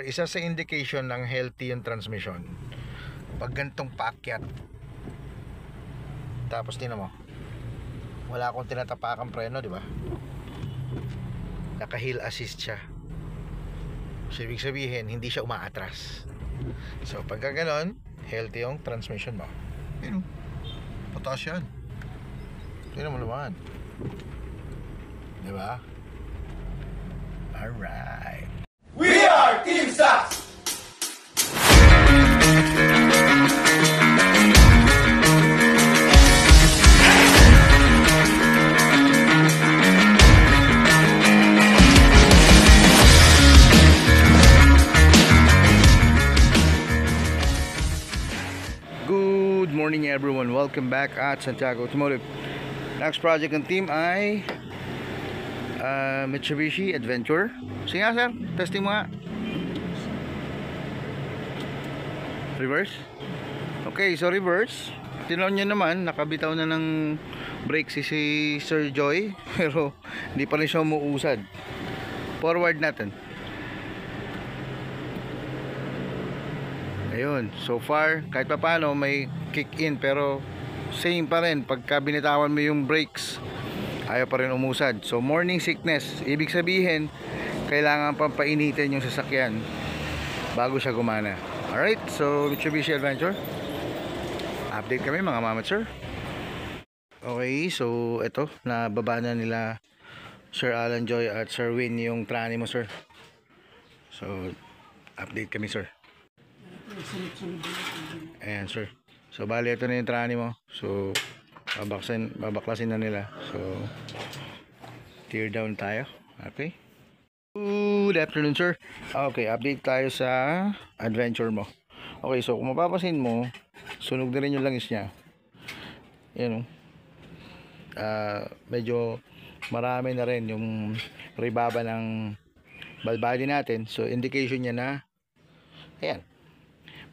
Isa sa indication ng healthy yung transmission, pag gantong paakyat, tapos tingnan mo, wala akong tinatapakang preno, di ba? Naka hill assist siya. So ibig sabihin, hindi siya umaatras. So pagka ganon, healthy yung transmission mo. Yun, pataas yan. Tingnan mo naman, di ba? Alright. We are Team Sachs! Good morning everyone, welcome back at Santiago Automotive. Next project ng team ay Mitsubishi Adventure. Sige nga sir, testing mo nga. Reverse. Okay, so reverse. Tinaw nyo naman, nakabitaw na ng brake si Sir Joy, pero hindi pa rin siya umuusad. Forward natin. Ayun, so far kahit pa paano may kick in, pero same pa rin pagka binitawan mo yung brakes, ayaw pa rin umusad. So morning sickness, ibig sabihin kailangan pang painitin yung sasakyan bago siya gumana. Alright, so Mitsubishi Adventure, update kami mga mama sir. Okay, so ito, nababa na nila Sir Alan Joy at Sir Win yung trani mo sir. So update kami sir. Ayan sir, so bali ito na yung trani mo. So babaklasin na nila. So tear down tayo. Okay, good afternoon sir. Okay, update tayo sa adventure mo. Okay, so kung mapapasin mo, sunog na rin yung langis nya. Yan o. Medyo marami na rin yung rebaba ng valve body natin. So indication nya na, ayan,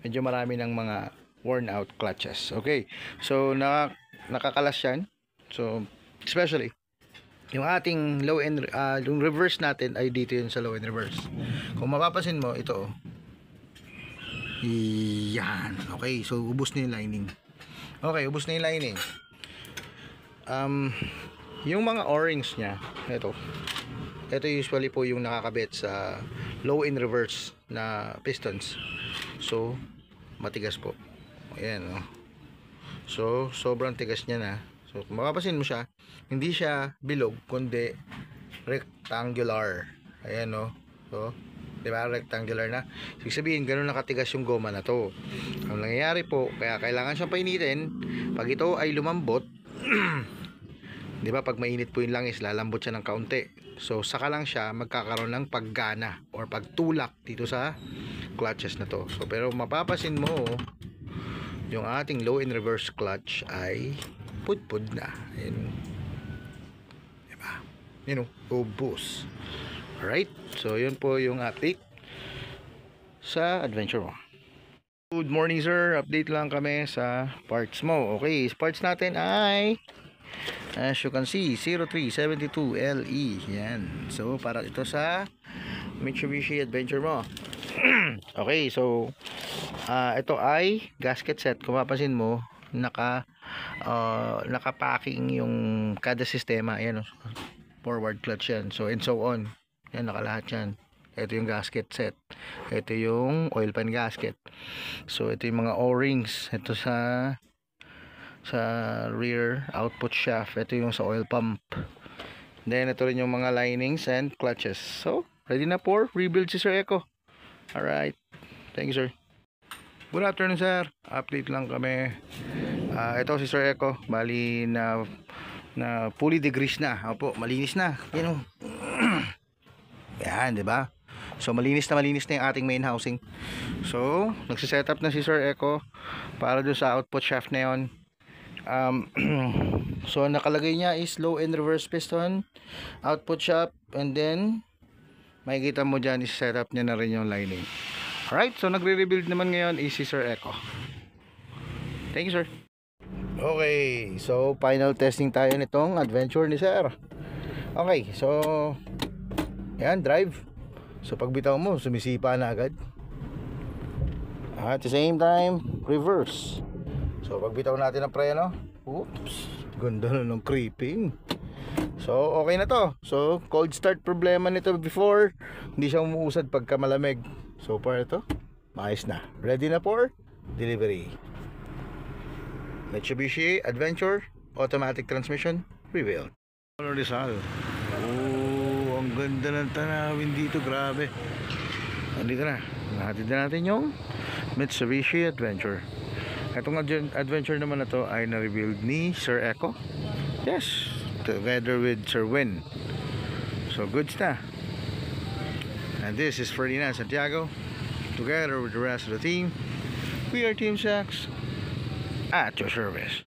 medyo marami ng mga worn out clutches. Okay, so nakakalas yan. So especially yung ating low end, yung reverse natin ay dito yun sa low end reverse. Kung mapapasin mo, ito yan. Okay, so ubos na yung lining. Okay, ubos na yung lining. Yung mga o-rings nya, ito usually po yung nakakabit sa low end reverse na pistons. So matigas po. Ayan, oh. So sobrang tigas niya na. So kung mapapasin mo siya, hindi siya bilog kundi rectangular. Ayan o. So, di ba, rectangular na. Ibig sabihin, ganun nakatigas yung goma na to. Ang nangyayari po, kaya kailangan siyang painitin. Pag ito ay lumambot, di ba, pag mainit po yung langis, lalambot siya ng kaunti. So saka lang siya magkakaroon ng paggana or pagtulak dito sa clutches na to. So pero mapapasin mo, yung ating low and reverse clutch ay pudpud na. Ayan. Diba? Yun o, ubos. Alright, so yun po yung update sa adventure mo. Good morning sir, update lang kami sa parts mo. Okay, parts natin ay, as you can see, 0372LE. Yan, so para ito sa Mitsubishi Adventure mo. Okay, so ito ay gasket set. Kung mapapansin mo, naka-packing yung kada sistema. Ayan, forward clutch yan, so and so on. Yan, nakalahat yan. Ito yung gasket set, ito yung oil pan gasket. So ito yung mga o-rings. Ito sa rear output shaft. Ito yung sa oil pump. Then ito rin yung mga linings and clutches. So ready na for rebuild si Sir Eco. Alright, thank you sir. Good afternoon sir, update lang kami. Ito si Sir Eco, bali na fully degrease na. Opo, malinis na. Yan o. Yan, diba? So malinis na yung ating main housing. So nagsiset up na si Sir Eco para doon sa output shaft na yun. So nakalagay niya is low and reverse piston, output shaft, and then makikita mo dyan is set up niya na rin yung lining. Alright, so nagre-rebuild naman ngayon is si Sir Eco. Thank you sir. Okay, so final testing tayo nitong adventure ni Sir. Okay, so yan, drive. So pagbitaw mo, sumisipa na agad. At the same time, reverse. So pagbitaw natin ang preno, oops, ganda na ng creeping. So okay na to. So cold start problema nito before, hindi siya umuusad pagka malamig. So para ito, maayos na. Ready na for delivery. Mitsubishi Adventure automatic transmission revealed. Rizal. Oh, ang ganda ng tanawin dito, grabe. Andito na. Nahatid na natin yung Mitsubishi Adventure. Itong Adventure naman na to ay na-revealed ni Sir Echo. Yes, together with Sir Win. So goods na. And this is Ferdinand Santiago, together with the rest of the team. We are Team Sax at your service.